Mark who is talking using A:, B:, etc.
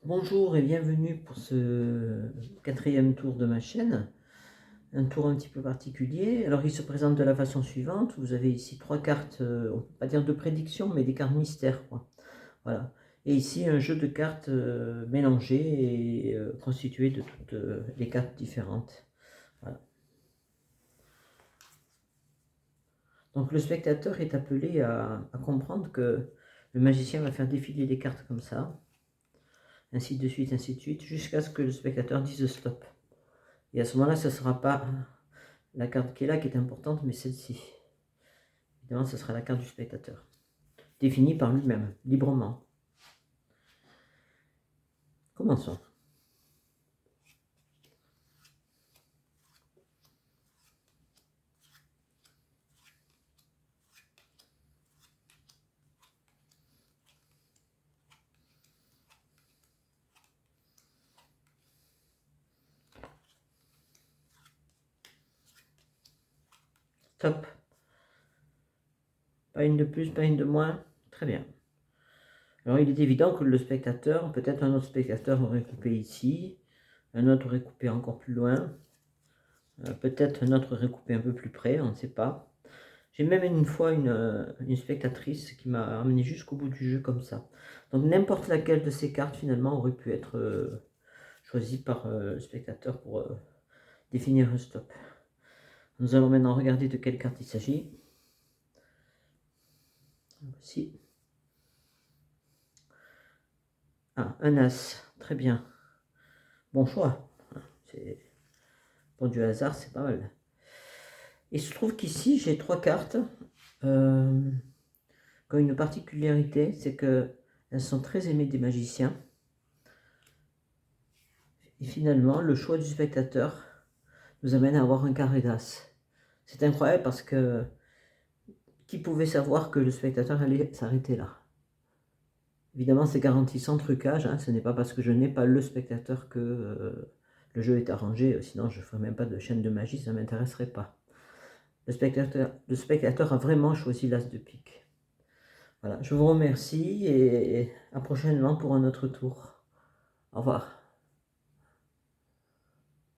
A: Bonjour et bienvenue pour ce quatrième tour de ma chaîne, un tour un petit peu particulier. Alors il se présente de la façon suivante, vous avez ici trois cartes, on peut pas dire de prédiction, mais des cartes mystères, quoi. Voilà. Et ici un jeu de cartes mélangées et constitué de toutes les cartes différentes. Voilà. Donc le spectateur est appelé à comprendre que le magicien va faire défiler les cartes comme ça, ainsi de suite, jusqu'à ce que le spectateur dise stop. Et à ce moment-là, ce ne sera pas la carte qui est là qui est importante, mais celle-ci. Évidemment, ce sera la carte du spectateur, définie par lui-même, librement. Commençons. Stop. Pas une de plus, pas une de moins. Très bien. Alors, il est évident que le spectateur, peut-être un autre spectateur aurait coupé ici, un autre aurait coupé encore plus loin, peut-être un autre aurait coupé un peu plus près, on ne sait pas. J'ai même une fois une spectatrice qui m'a amené jusqu'au bout du jeu comme ça. Donc n'importe laquelle de ces cartes finalement aurait pu être choisie par le spectateur pour définir un stop. Nous allons maintenant regarder de quelle carte il s'agit. Voici. Ah, un As, très bien. Bon choix. Pour du hasard, c'est pas mal. Il se trouve qu'ici, j'ai trois cartes qui ont une particularité, c'est qu'elles sont très aimées des magiciens. Et finalement, le choix du spectateur nous amène à avoir un carré d'As. C'est incroyable parce que qui pouvait savoir que le spectateur allait s'arrêter là? Évidemment, c'est garanti sans trucage, hein, ce n'est pas parce que je n'ai pas le spectateur que le jeu est arrangé, sinon je ne ferais même pas de chaîne de magie, ça ne m'intéresserait pas. Le spectateur a vraiment choisi l'As de pique. Voilà, je vous remercie et à prochainement pour un autre tour. Au revoir.